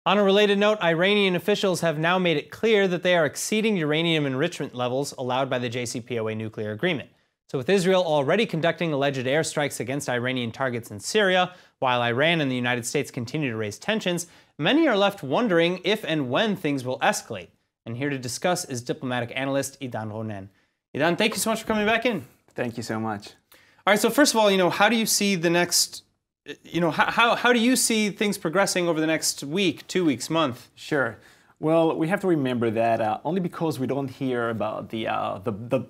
On a related note, Iranian officials have now made it clear that they are exceeding uranium enrichment levels allowed by the JCPOA nuclear agreement. So with Israel already conducting alleged airstrikes against Iranian targets in Syria, while Iran and the United States continue to raise tensions, many are left wondering if and when things will escalate. And here to discuss is diplomatic analyst Idan Ronen. Idan, thank you so much for coming back in. Thank you so much. All right, so first of all, how do you see the next, how do you see things progressing over the next week, 2 weeks, month? Sure. Well, we have to remember that only because we don't hear about the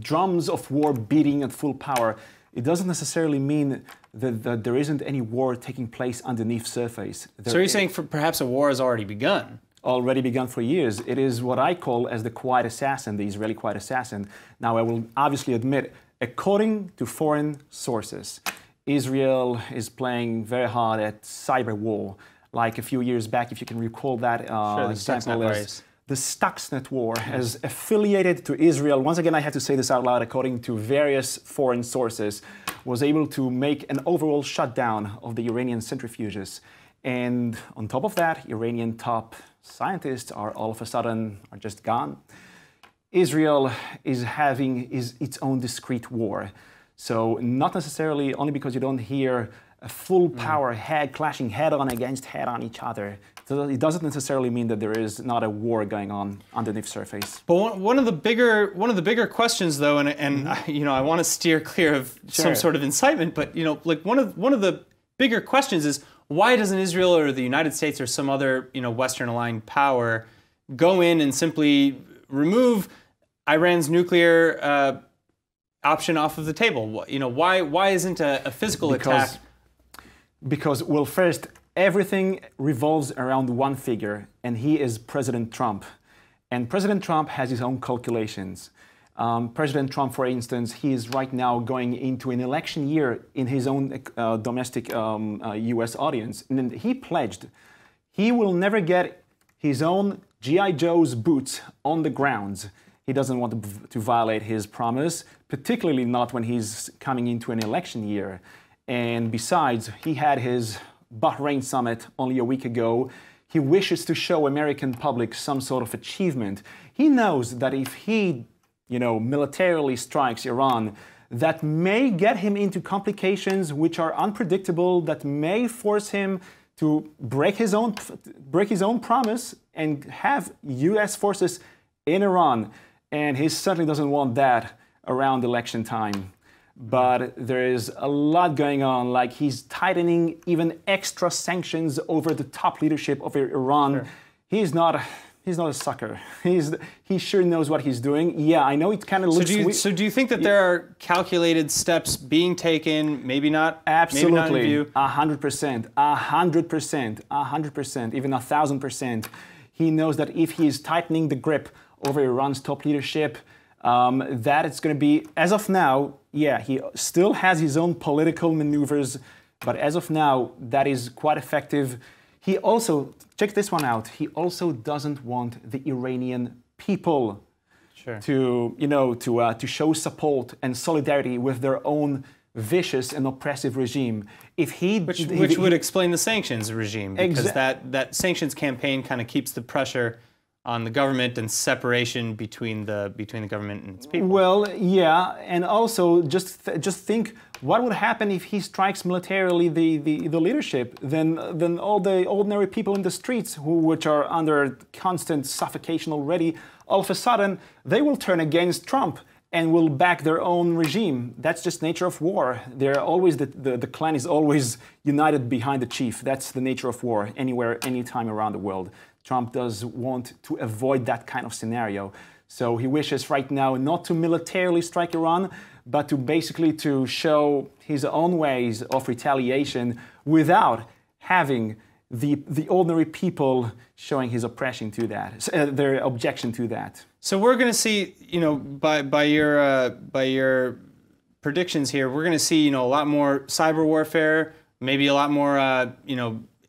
drums of war beating at full power, it doesn't necessarily mean that there isn't any war taking place underneath surface. So you're saying perhaps a war has already begun? Already begun for years. It is what I call as the quiet assassin, the Israeli quiet assassin. Now, I will obviously admit, according to foreign sources, Israel is playing very hard at cyber war. Like a few years back, if you can recall that the Stuxnet war has affiliated to Israel. Once again, I have to say this out loud, according to various foreign sources, was able to make an overall shutdown of the Iranian centrifuges. And on top of that, Iranian top scientists are all of a sudden just gone. Israel is having its own discrete war. So not necessarily only because you don't hear a full power clashing head on against head on each other. It doesn't necessarily mean that there is not a war going on underneath surface. But one of the bigger questions, though, and I want to steer clear of some sort of incitement, but like one of the bigger questions is, why doesn't Israel or the United States or some other Western aligned power go in and simply remove Iran's nuclear option off of the table? Why isn't a physical attack? Because, well, first, everything revolves around one figure, and he is President Trump. And President Trump has his own calculations. President Trump, for instance, he is right now going into an election year in his own domestic U.S. audience. And he pledged he will never get his own G.I. Joe's boots on the grounds. He doesn't want to violate his promise, particularly not when he's coming into an election year. And besides, he had his Bahrain summit only a week ago. He wishes to show American public some sort of achievement. He knows that if he, militarily strikes Iran, that may get him into complications which are unpredictable, that may force him to break his own promise and have U.S. forces in Iran. And he certainly doesn't want that around election time. But there is a lot going on, like he's tightening even extra sanctions over the top leadership of Iran. Sure. He's not a sucker. He sure knows what he's doing. Yeah, I know it kind of looks weird. So do you think that there are calculated steps being taken, maybe not? Absolutely, maybe not in view? 100%, 100%, even 1,000%. He knows that if he's tightening the grip over Iran's top leadership, that it's going to be, as of now, yeah, he still has his own political maneuvers, but as of now, that is quite effective. He also, check this one out, he also doesn't want the Iranian people to show support and solidarity with their own vicious and oppressive regime. Which would explain the sanctions regime, because that sanctions campaign kind of keeps the pressure on the government and separation between the government and its people. Well, yeah, and also just think what would happen if he strikes militarily the leadership. Then all the ordinary people in the streets, which are under constant suffocation already, all of a sudden they will turn against Trump and will back their own regime. That's just nature of war. They're always the clan is always united behind the chief. That's the nature of war, anywhere, anytime around the world. Trump does want to avoid that kind of scenario. So he wishes right now not to militarily strike Iran, but to basically to show his own ways of retaliation without having the ordinary people showing his oppression to that, their objection to that. So we're going to see, by your predictions here, we're going to see, a lot more cyber warfare, maybe a lot more,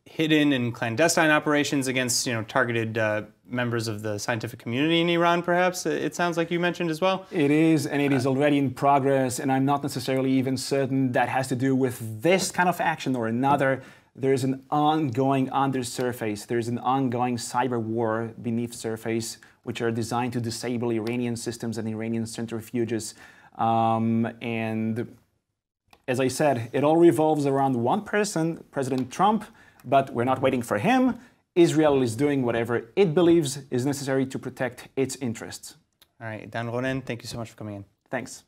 hidden and clandestine operations against, targeted members of the scientific community in Iran, perhaps? It sounds like you mentioned as well. It is, and it is already in progress, and I'm not necessarily even certain that has to do with this kind of action or another. there's an ongoing undersurface, there's an ongoing cyber war beneath surface, which are designed to disable Iranian systems and Iranian centrifuges. And as I said, it all revolves around one person, President Trump, but we're not waiting for him. Israel is doing whatever it believes is necessary to protect its interests. All right, Dan, Ronen, thank you so much for coming in. Thanks.